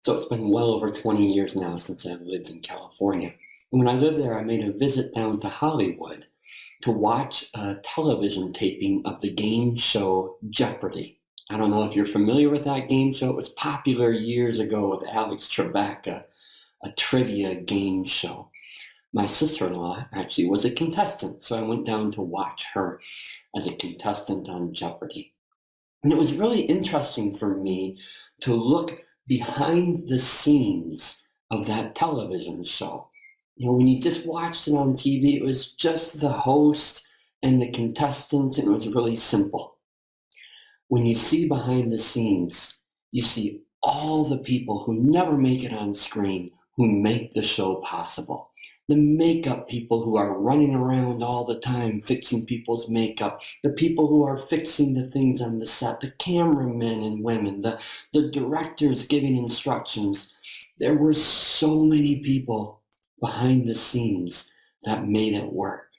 So it's been well over 20 years now since I've lived in California. And when I lived there, I made a visit down to Hollywood to watch a television taping of the game show Jeopardy! I don't know if you're familiar with that game show. It was popular years ago with Alex Trebek, a trivia game show. My sister-in-law actually was a contestant, so I went down to watch her as a contestant on Jeopardy! And it was really interesting for me to look behind the scenes of that television show. When you just watched it on TV, it was just the host and the contestant, and it was really simple. When you see behind the scenes, you see all the people who never make it on screen who make the show possible. The makeup people who are running around all the time fixing people's makeup, the people who are fixing the things on the set, the cameramen and women, the directors giving instructions. There were so many people behind the scenes that made it work.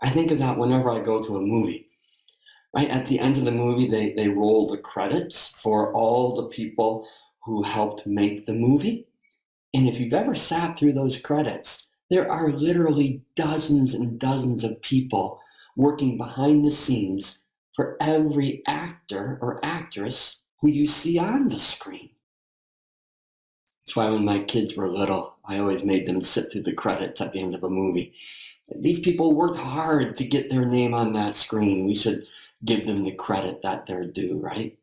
I think of that whenever I go to a movie. Right at the end of the movie, they roll the credits for all the people who helped make the movie. And if you've ever sat through those credits, there are literally dozens and dozens of people working behind the scenes for every actor or actress who you see on the screen. That's why when my kids were little, I always made them sit through the credits at the end of a movie. These people worked hard to get their name on that screen. We should give them the credit that they're due, right?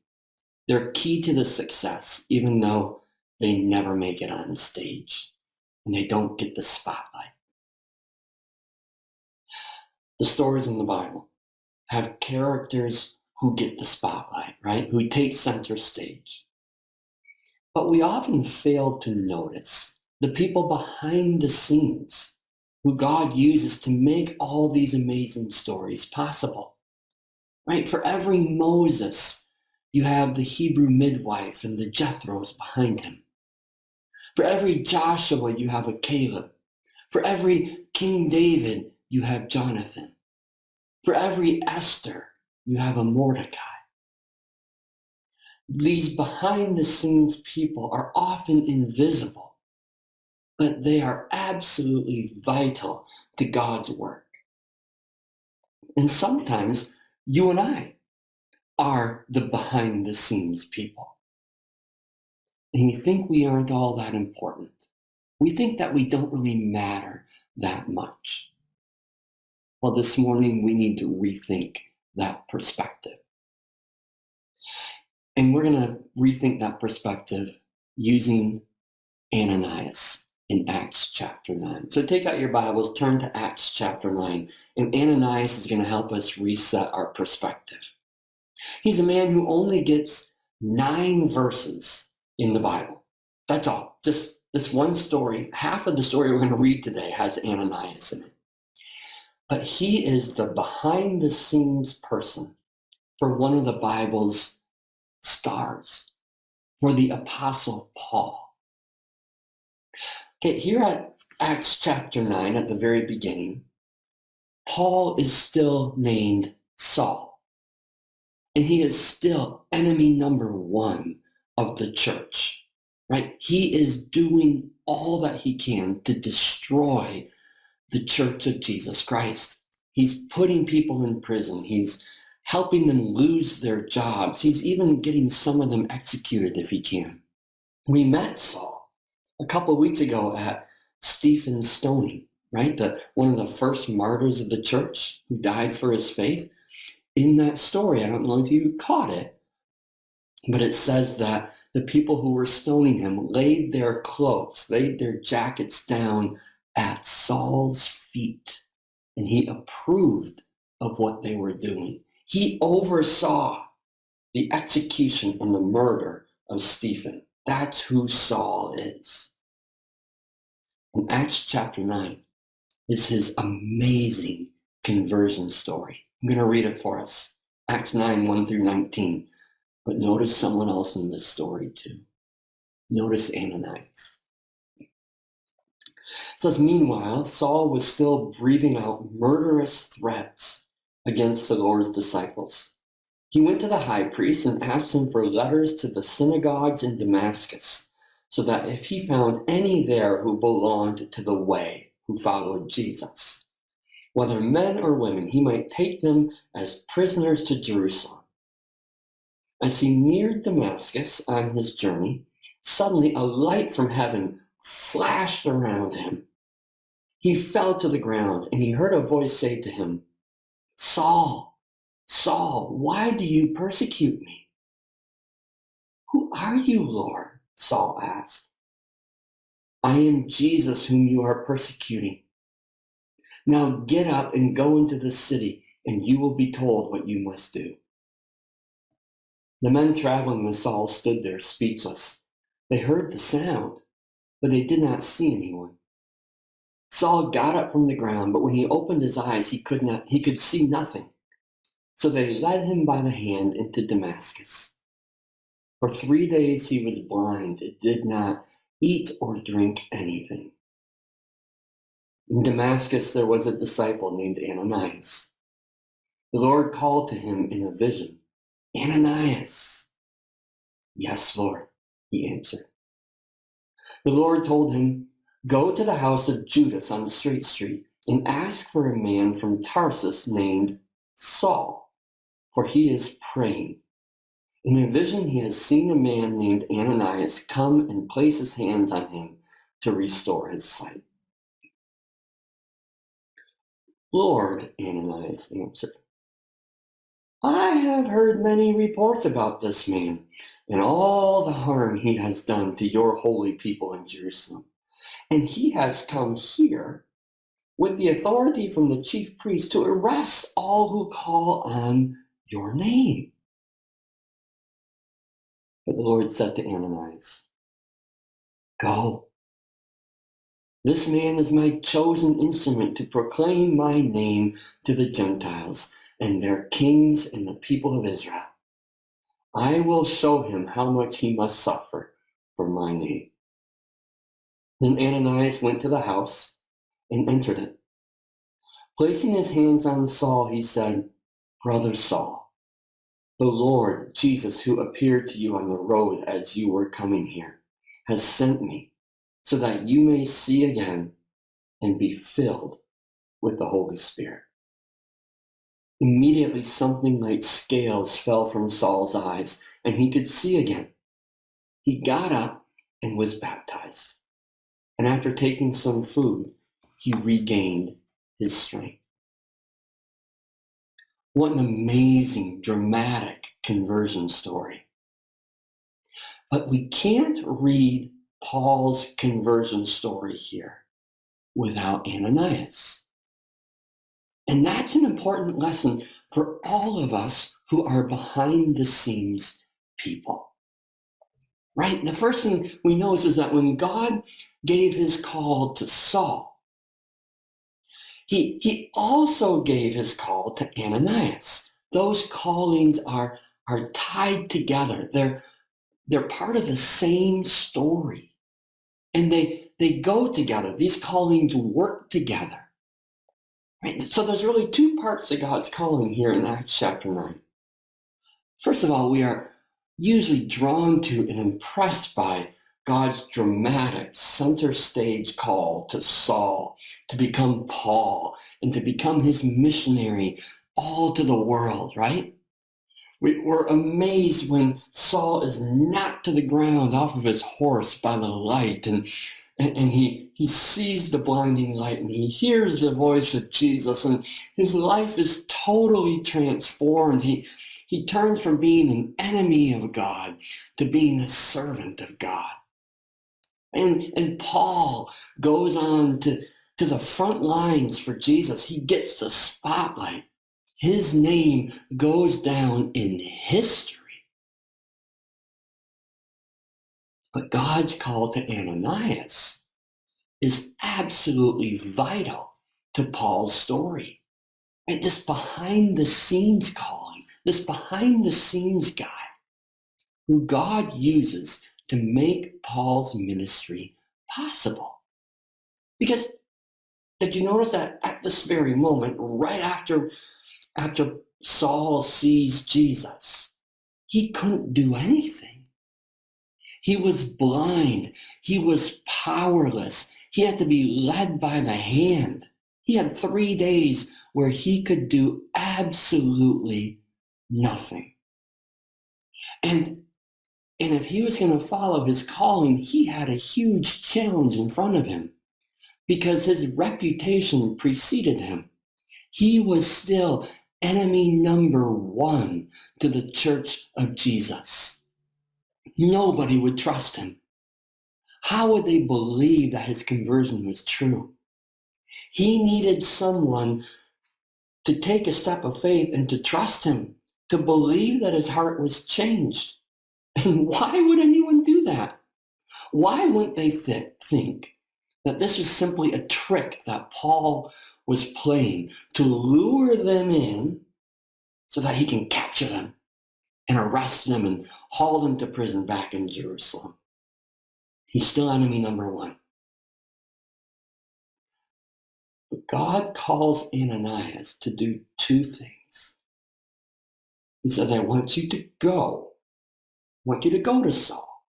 They're key to the success, even though they never make it on stage and they don't get the spotlight. The stories in the Bible have characters who get the spotlight, right? Who take center stage. But we often fail to notice the people behind the scenes who God uses to make all these amazing stories possible, right? For every Moses, you have the Hebrew midwife and the Jethros behind him. For every Joshua, you have a Caleb. For every King David, you have Jonathan. For every Esther, you have a Mordecai. These behind-the-scenes people are often invisible, but they are absolutely vital to God's work. And sometimes you and I are the behind-the-scenes people. And we think we aren't all that important. We think that we don't really matter that much. Well, this morning we need to rethink that perspective. And we're going to rethink that perspective using Ananias in Acts chapter 9. So take out your Bibles, turn to Acts chapter 9, and Ananias is going to help us reset our perspective. He's a man who only gets 9 verses in the Bible. That's all. Just this one story. Half of the story we're going to read today has Ananias in it. But he is the behind-the-scenes person for one of the Bible's stars, for the Apostle Paul. Okay, here at Acts chapter 9, at the very beginning, Paul is still named Saul. And he is still enemy number 1 of the church, right? He is doing all that he can to destroy the church of Jesus Christ. He's putting people in prison. He's helping them lose their jobs. He's even getting some of them executed if he can. We met Saul a couple of weeks ago at Stephen's stoning, right? One of the first martyrs of the church who died for his faith. In that story, I don't know if you caught it, but it says that the people who were stoning him laid their cloaks, laid their jackets down at Saul's feet, and he approved of what they were doing. He oversaw the execution and the murder of Stephen. That's who Saul is. And Acts chapter 9 is his amazing conversion story. I'm going to read it for us. Acts 9, 1 through 19. But notice someone else in this story too. Notice Ananias. It says, meanwhile, Saul was still breathing out murderous threats against the Lord's disciples. He went to the high priest and asked him for letters to the synagogues in Damascus, so that if he found any there who belonged to the way, who followed Jesus, whether men or women, he might take them as prisoners to Jerusalem. As he neared Damascus on his journey, suddenly a light from heaven flashed around him. He fell to the ground, and he heard a voice say to him, "Saul, Saul, why do you persecute me?" "Who are you, Lord?" Saul asked. "I am Jesus whom you are persecuting. Now get up and go into the city, and you will be told what you must do." The men traveling with Saul stood there speechless. They heard the sound, but they did not see anyone. Saul got up from the ground, but when he opened his eyes, he could see nothing. So they led him by the hand into Damascus. For 3 days he was blind and did not eat or drink anything. In Damascus there was a disciple named Ananias. The Lord called to him in a vision, "Ananias." "Yes, Lord," he answered. The Lord told him, "Go to the house of Judas on the Straight Street and ask for a man from Tarsus named Saul, for he is praying. In a vision he has seen a man named Ananias come and place his hands on him to restore his sight." "Lord," Ananias answered, "I have heard many reports about this man and all the harm he has done to your holy people in Jerusalem. And he has come here with the authority from the chief priest to arrest all who call on your name." But the Lord said to Ananias, "Go. This man is my chosen instrument to proclaim my name to the Gentiles and their kings and the people of Israel. I will show him how much he must suffer for my name." Then Ananias went to the house and entered it. Placing his hands on Saul, he said, "Brother Saul, the Lord Jesus, who appeared to you on the road as you were coming here, has sent me so that you may see again and be filled with the Holy Spirit." Immediately something like scales fell from Saul's eyes, and he could see again. He got up and was baptized. And after taking some food, he regained his strength. What an amazing, dramatic conversion story. But we can't read Paul's conversion story here without Ananias. And that's an important lesson for all of us who are behind the scenes people. Right? The first thing we know is that when God gave his call to Saul, he also gave his call to Ananias. Those callings are tied together. They're part of the same story. And they go together. These callings work together. Right? So there's really two parts to God's calling here in Acts chapter 9. First of all, we are usually drawn to and impressed by God's dramatic center stage call to Saul to become Paul and to become his missionary all to the world, right? We're amazed when Saul is knocked to the ground off of his horse by the light, and he sees the blinding light, and he hears the voice of Jesus, and his life is totally transformed. He turns from being an enemy of God to being a servant of God. And Paul goes on to the front lines for Jesus. He gets the spotlight. His name goes down in history. But God's call to Ananias is absolutely vital to Paul's story. And this behind the scenes calling, this behind the scenes guy who God uses to make Paul's ministry possible. Because did you notice that at this very moment, right after Saul sees Jesus, he couldn't do anything. He was blind. He was powerless. He had to be led by the hand. He had 3 days where he could do absolutely nothing. And if he was going to follow his calling, he had a huge challenge in front of him because his reputation preceded him. He was still enemy number one to the church of Jesus. Nobody would trust him. How would they believe that his conversion was true? He needed someone to take a step of faith and to trust him, to believe that his heart was changed. And why would anyone do that? Why wouldn't they think that this was simply a trick that Paul was playing to lure them in so that he can capture them and arrest them and haul them to prison back in Jerusalem? He's still enemy number one. But God calls Ananias to do two things. He says, I want you to go. I want you to go to Saul.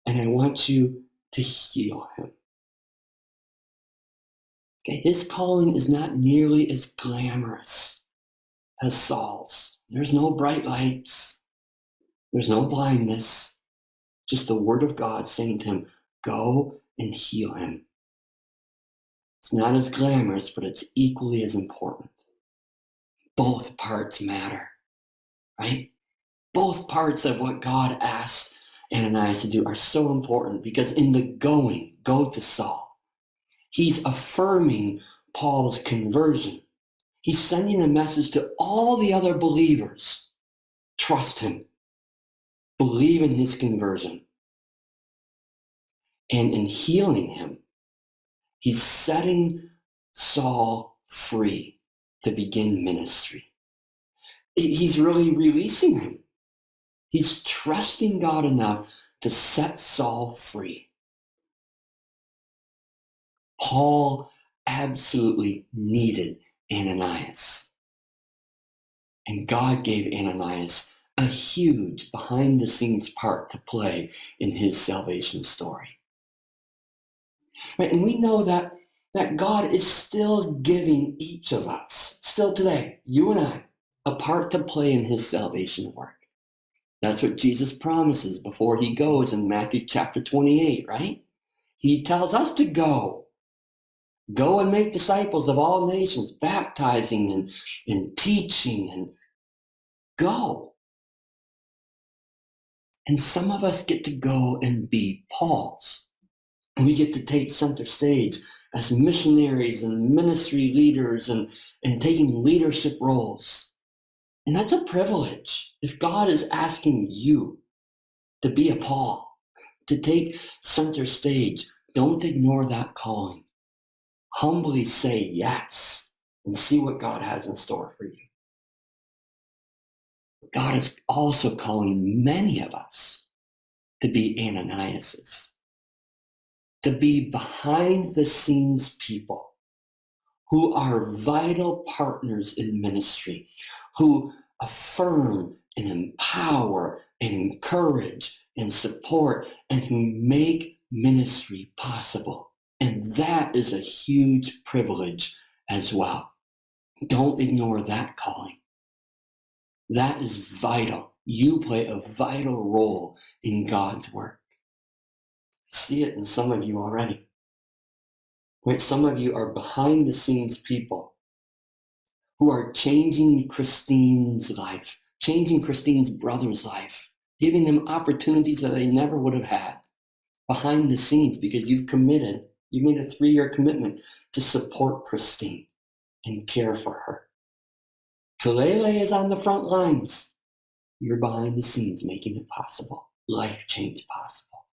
And I want you to heal him. Okay, his calling is not nearly as glamorous as Saul's. There's no bright lights. There's no blindness. Just the word of God saying to him, go and heal him. It's not as glamorous, but it's equally as important. Both parts matter, right? Both parts of what God asks Ananias to do are so important because in the going, go to Saul, he's affirming Paul's conversion. He's sending a message to all the other believers. Trust him. Believe in his conversion. And in healing him, he's setting Saul free to begin ministry. He's really releasing him. He's trusting God enough to set Saul free. Paul absolutely needed Ananias. And God gave Ananias a huge behind-the-scenes part to play in his salvation story. Right? And we know that God is still giving each of us, still today, you and I, a part to play in his salvation work. That's what Jesus promises before he goes in Matthew chapter 28, right? He tells us to go. Go and make disciples of all nations, baptizing and teaching, and go. And some of us get to go and be Pauls. And we get to take center stage as missionaries and ministry leaders and taking leadership roles. And that's a privilege. If God is asking you to be a Paul, to take center stage, don't ignore that calling. Humbly say yes and see what God has in store for you. God is also calling many of us to be Ananiases, to be behind the scenes people who are vital partners in ministry, who affirm and empower and encourage and support and who make ministry possible. And that is a huge privilege as well. Don't ignore that calling. That is vital. You play a vital role in God's work. See it in some of you already. Right? Some of you are behind the scenes people who are changing Christine's life, changing Christine's brother's life, giving them opportunities that they never would have had behind the scenes because you've committed, you made a 3-year commitment to support Christine and care for her. Kalele is on the front lines. You're behind the scenes making it possible, life change possible.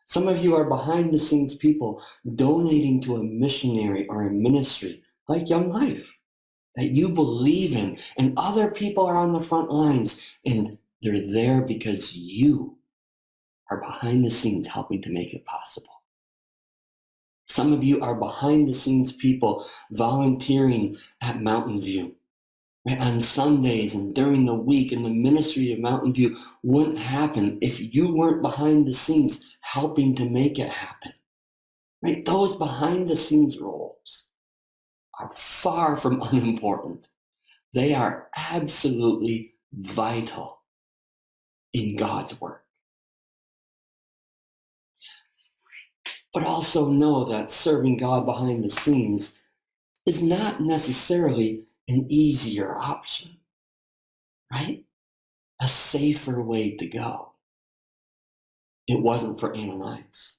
Some of you are behind the scenes people donating to a missionary or a ministry like Young Life that you believe in, and other people are on the front lines and they're there because you are behind the scenes helping to make it possible. Some of you are behind the scenes people volunteering at Mountainview right? On Sundays and during the week, and the ministry of Mountain View wouldn't happen if you weren't behind the scenes helping to make it happen, right? Those behind the scenes roles are far from unimportant. They are absolutely vital in God's work. But also know that serving God behind the scenes is not necessarily an easier option, right? A safer way to go. It wasn't for Ananias.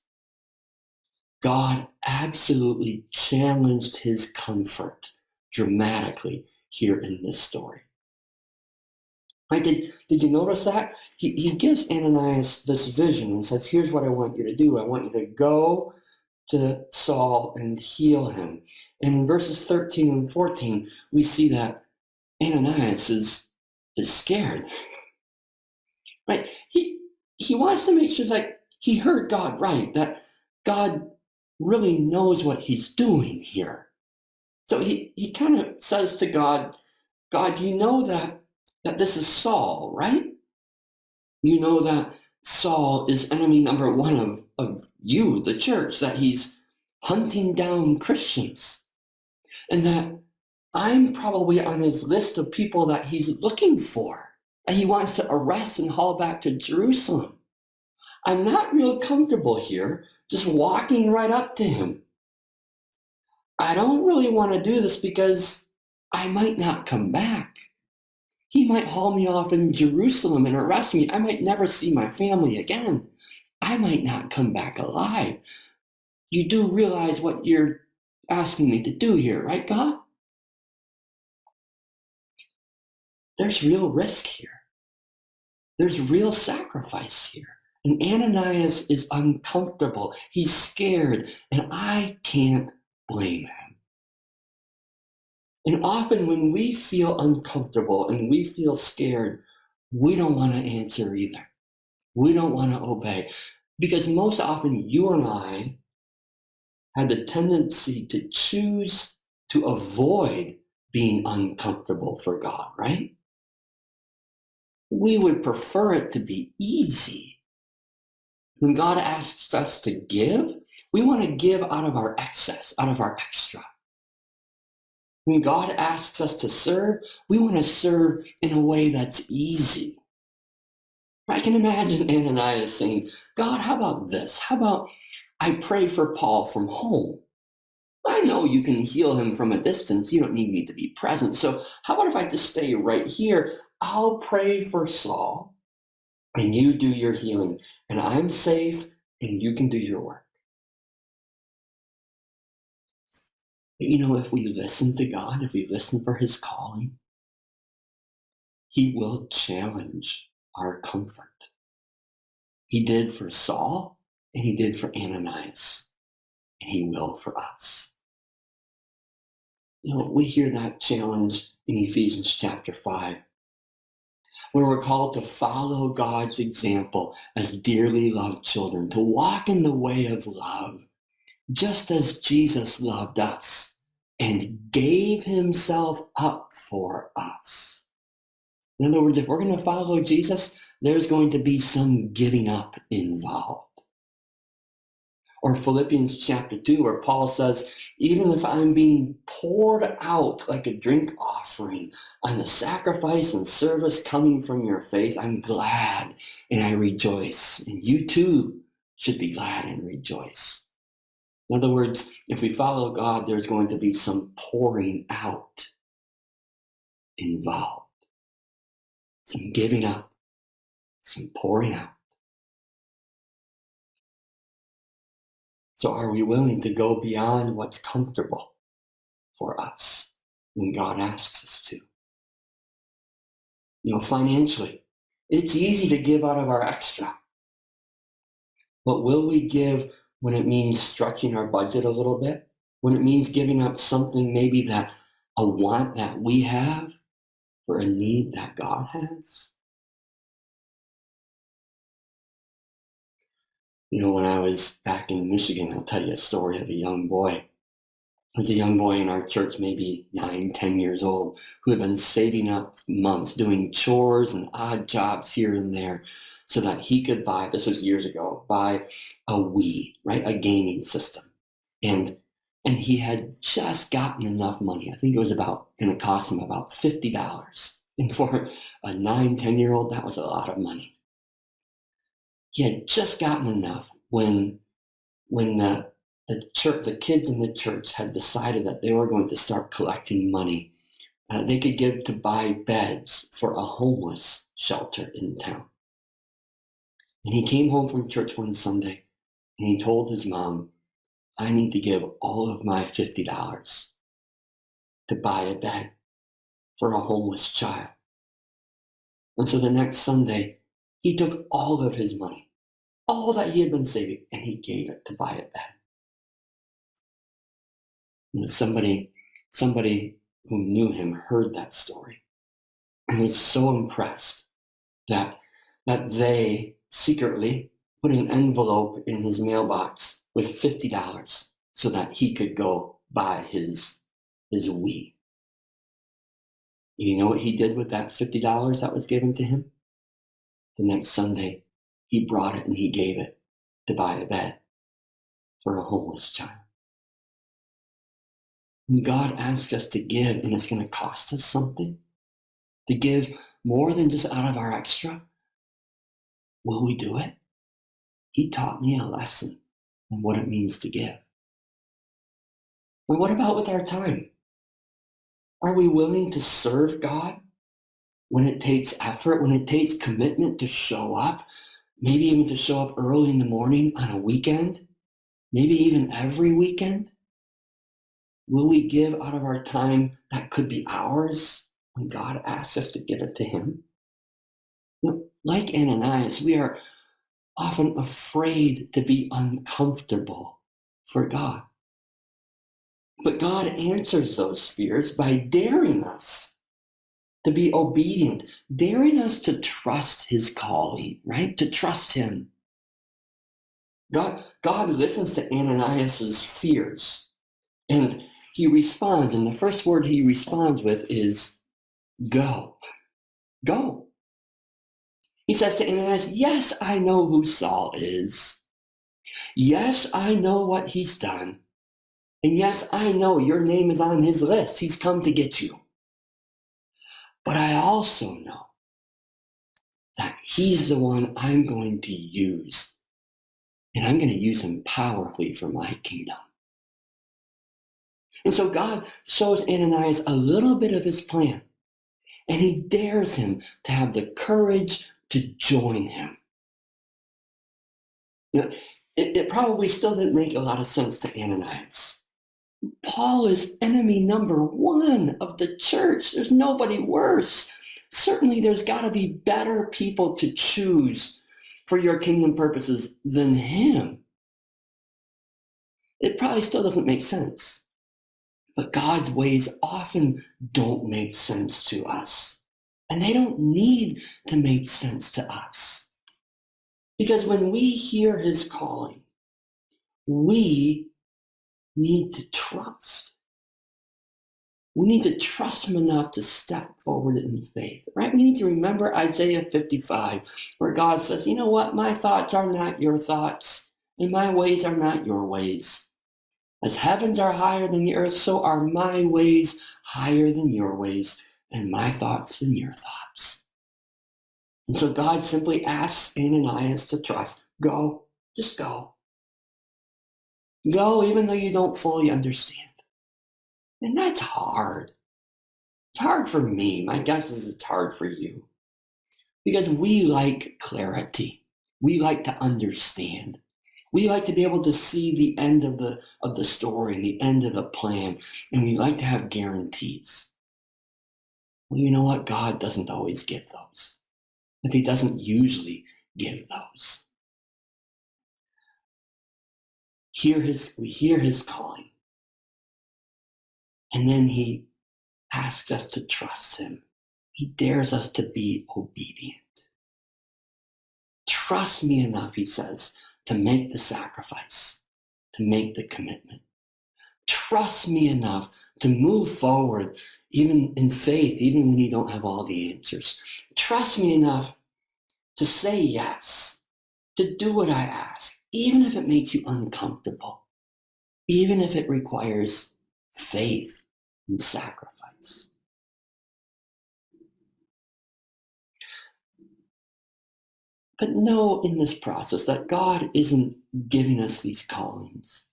God absolutely challenged his comfort dramatically here in this story. Right? Did you notice that? He gives Ananias this vision and says, here's what I want you to do. I want you to go to Saul and heal him. And in verses 13 and 14, we see that Ananias is scared. Right? He wants to make sure that he heard God right, that God really knows what he's doing here. So he kind of says to God, God, you know that this is Saul, right? You know that Saul is enemy number one of you, the church, that he's hunting down Christians, and that I'm probably on his list of people that he's looking for, and he wants to arrest and haul back to Jerusalem. I'm not real comfortable here, just walking right up to him. I don't really want to do this because I might not come back. He might haul me off in Jerusalem and arrest me. I might never see my family again. I might not come back alive. You do realize what you're asking me to do here, right, God? There's real risk here. There's real sacrifice here. And Ananias is uncomfortable. He's scared, and I can't blame him. And often when we feel uncomfortable and we feel scared, we don't want to answer either. We don't want to obey. Because most often you and I have the tendency to choose to avoid being uncomfortable for God, right? We would prefer it to be easy. When God asks us to give, we want to give out of our excess, out of our extra. When God asks us to serve, we want to serve in a way that's easy. I can imagine Ananias saying, God, how about this? How about I pray for Paul from home? I know you can heal him from a distance. You don't need me to be present. So how about if I just stay right here? I'll pray for Saul and you do your healing, and I'm safe and you can do your work. But if we listen to God, if we listen for his calling, he will challenge our comfort. He did for Saul and he did for Ananias, and he will for us. We hear that challenge in Ephesians chapter 5, where we're called to follow God's example as dearly loved children, to walk in the way of love, just as Jesus loved us and gave himself up for us. In other words, if we're going to follow Jesus, there's going to be some giving up involved. Or Philippians chapter 2, where Paul says, even if I'm being poured out like a drink offering on the sacrifice and service coming from your faith, I'm glad and I rejoice. And you too should be glad and rejoice. In other words, if we follow God, there's going to be some pouring out involved. Some giving up, some pouring out. So are we willing to go beyond what's comfortable for us when God asks us to? Financially, it's easy to give out of our extra. But will we give when it means stretching our budget a little bit? When it means giving up something maybe that a want that we have for a need that God has? When I was back in Michigan, I'll tell you a story of a young boy There was a young boy in our church, maybe 9, 10 years old, who had been saving up months, doing chores and odd jobs here and there so that he could buy, this was years ago, buy a Wii, right? A gaming system. And and he had just gotten enough money. I think it was about going to cost him about $50. And for a 9, 10-year old, that was a lot of money. He had just gotten enough when the church, the kids in the church had decided that they were going to start collecting money they could give to buy beds for a homeless shelter in town. And he came home from church one Sunday and he told his mom, I need to give all of my $50 to buy a bed for a homeless child. And so the next Sunday, he took all of his money, all that he had been saving, and he gave it to buy a bed. You know, somebody who knew him heard that story and was so impressed that they secretly put an envelope in his mailbox with $50 so that he could go buy his Wii. And you know what he did with that $50 that was given to him? The next Sunday, he brought it and he gave it to buy a bed for a homeless child. When God asks us to give and it's going to cost us something, to give more than just out of our extra, will we do it? He taught me a lesson on what it means to give. But what about with our time? Are we willing to serve God when it takes effort, when it takes commitment to show up, maybe even to show up early in the morning on a weekend, maybe even every weekend? Will we give out of our time that could be ours when God asks us to give it to him? You know, like Ananias, we are often afraid to be uncomfortable for God. But God answers those fears by daring us to be obedient, daring us to trust his calling, right? To trust him. God listens to Ananias's fears and he responds. And the first word he responds with is go. Go. He says to Ananias, yes, I know who Saul is. Yes, I know what he's done. And yes, I know your name is on his list. He's come to get you. But I also know that he's the one I'm going to use. And I'm going to use him powerfully for my kingdom. And so God shows Ananias a little bit of his plan. And he dares him to have the courage to join him. You know, it probably still didn't make a lot of sense to Ananias. Paul is enemy number one of the church. There's nobody worse. Certainly there's got to be better people to choose for your kingdom purposes than him. It probably still doesn't make sense. But God's ways often don't make sense to us. And they don't need to make sense to us. Because when we hear his calling, we need to trust. We need to trust him enough to step forward in faith, right? We need to remember Isaiah 55, where God says, you know what? My thoughts are not your thoughts, and my ways are not your ways. As heavens are higher than the earth, so are my ways higher than your ways, and my thoughts than your thoughts. And so God simply asks Ananias to trust. Go, just go. Go even though you don't fully understand. And that's hard. It's hard for me. My guess is it's hard for you. Because we like clarity. We like to understand. We like to be able to see the end of the story, the end of the plan, and we like to have guarantees. Well, you know what? God doesn't always give those. But he doesn't usually give those. We hear his calling. And then he asks us to trust him. He dares us to be obedient. Trust me enough, he says, to make the sacrifice, to make the commitment. Trust me enough to move forward, even in faith, even when you don't have all the answers. Trust me enough to say yes, to do what I ask, even if it makes you uncomfortable, even if it requires faith and sacrifice. But know in this process that God isn't giving us these callings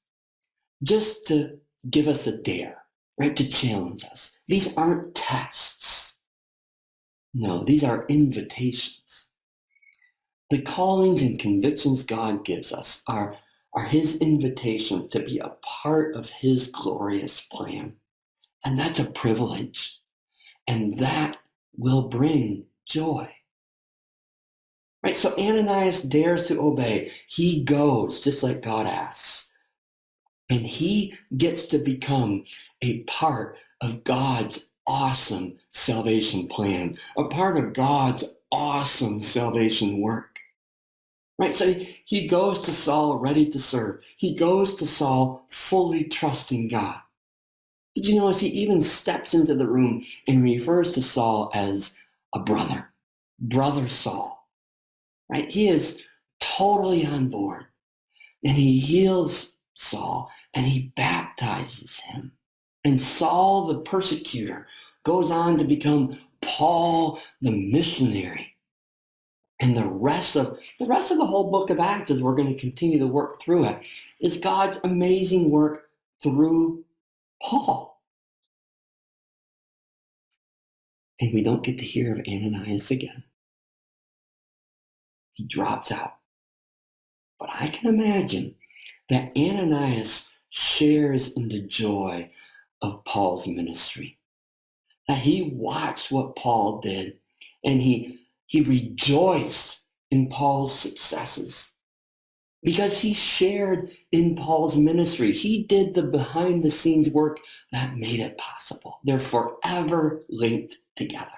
just to give us a dare, right? To challenge us. These aren't tests. No, these are invitations. The callings and convictions God gives us are his invitation to be a part of his glorious plan. And that's a privilege. And that will bring joy. Right? So Ananias dares to obey. He goes just like God asks. And he gets to become a part of God's awesome salvation plan, a part of God's awesome salvation work. Right? So he goes to Saul ready to serve. He goes to Saul fully trusting God. Did you notice he even steps into the room and refers to Saul as a brother, brother Saul, right? He is totally on board, and he heals Saul and he baptizes him. And Saul, the persecutor, goes on to become Paul, the missionary. And the rest of the whole book of Acts, as we're going to continue to work through it, is God's amazing work through Paul. And we don't get to hear of Ananias again. He drops out. But I can imagine that Ananias shares in the joy of Paul's ministry. That he watched what Paul did and he rejoiced in Paul's successes because he shared in Paul's ministry. He did the behind the scenes work that made it possible. They're forever linked together.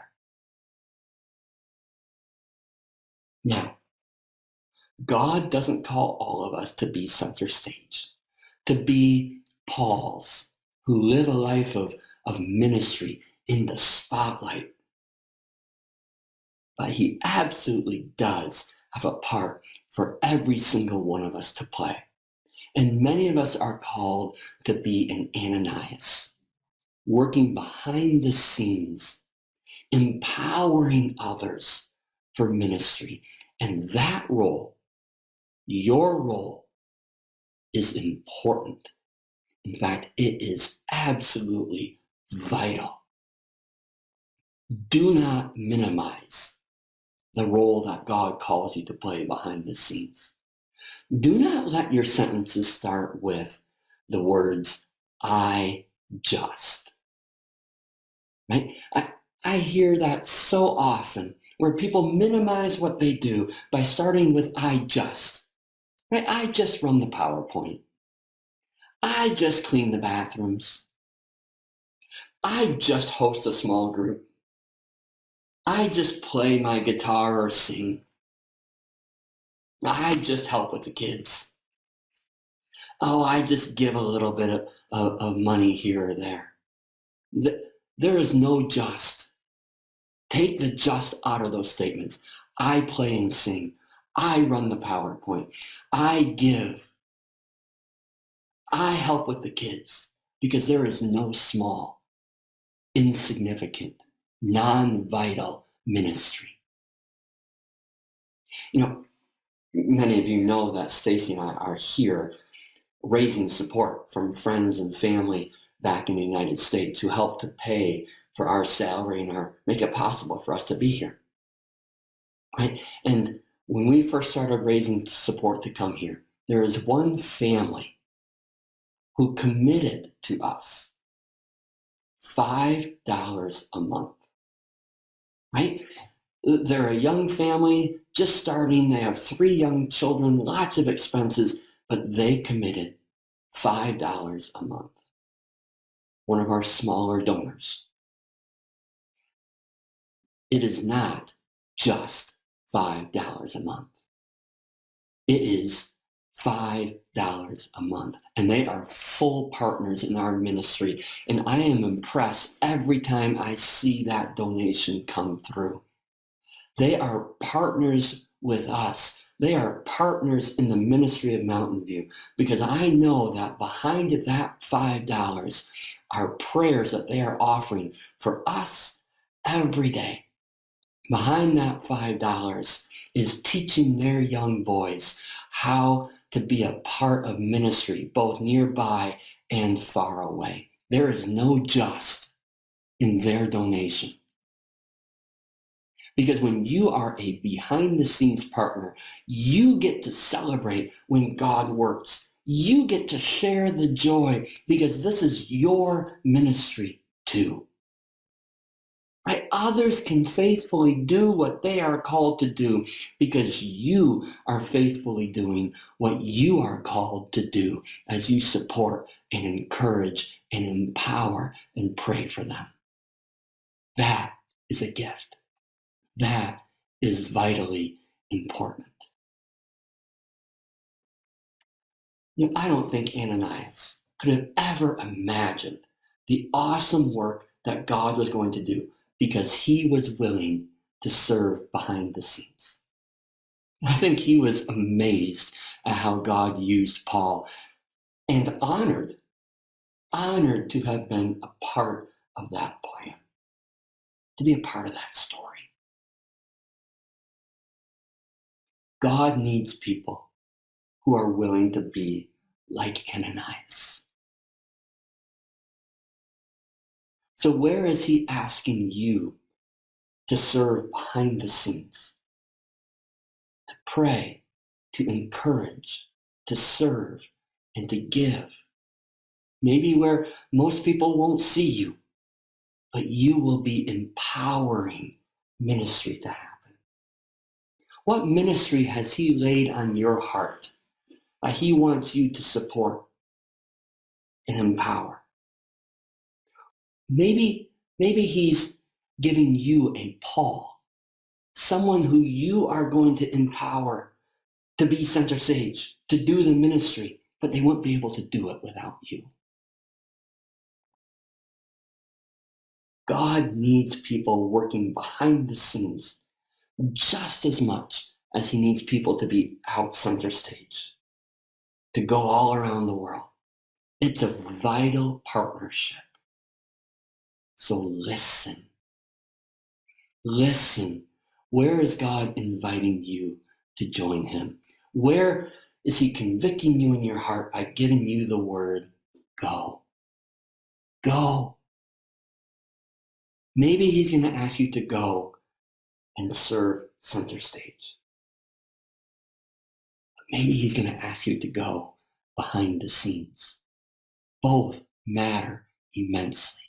Now, God doesn't call all of us to be center stage, to be Pauls who live a life of ministry in the spotlight. But he absolutely does have a part for every single one of us to play. And many of us are called to be an Ananias, working behind the scenes, empowering others for ministry. And that role, your role, is important. In fact, it is absolutely vital. Do not minimize the role that God calls you to play behind the scenes. Do not let your sentences start with the words, I just. Right? I hear that so often where people minimize what they do by starting with I just. Right? I just run the PowerPoint. I just clean the bathrooms. I just host a small group. I just play my guitar or sing. I just help with the kids. Oh, I just give a little bit of money here or there. There is no just. Take the just out of those statements. I play and sing. I run the PowerPoint. I give. I help with the kids because there is no small, insignificant, non-vital ministry. You know, many of you know that Stacy and I are here raising support from friends and family back in the United States who help to pay for our salary and make it possible for us to be here. Right? And when we first started raising support to come here, there is one family who committed to us $5 a month. Right? They're a young family, just starting. They have 3 young children, lots of expenses, but they committed $5 a month. One of our smaller donors. It is not just $5 a month. It is $5 a month. And they are full partners in our ministry. And I am impressed every time I see that donation come through. They are partners with us. They are partners in the ministry of Mountain View, because I know that behind that $5 are prayers that they are offering for us every day. Behind that $5 is teaching their young boys how to be a part of ministry, both nearby and far away. There is no just in their donation. Because when you are a behind-the-scenes partner, you get to celebrate when God works. You get to share the joy, because this is your ministry too. Right? Others can faithfully do what they are called to do because you are faithfully doing what you are called to do as you support and encourage and empower and pray for them. That is a gift. That is vitally important. I don't think Ananias could have ever imagined the awesome work that God was going to do because he was willing to serve behind the scenes. I think he was amazed at how God used Paul and honored to have been a part of that plan, to be a part of that story. God needs people who are willing to be like Ananias. So where is he asking you to serve behind the scenes, to pray, to encourage, to serve, and to give? Maybe where most people won't see you, but you will be empowering ministry to happen. What ministry has he laid on your heart that he wants you to support and empower? Maybe he's giving you a Paul, someone who you are going to empower to be center stage, to do the ministry, but they won't be able to do it without you. God needs people working behind the scenes just as much as he needs people to be out center stage, to go all around the world. It's a vital partnership. So listen. Listen. Where is God inviting you to join him? Where is he convicting you in your heart by giving you the word, go? Go. Maybe he's going to ask you to go and serve center stage. But maybe he's going to ask you to go behind the scenes. Both matter immensely.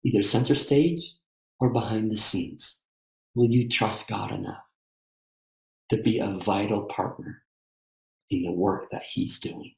Either center stage or behind the scenes. Will you trust God enough to be a vital partner in the work that he's doing?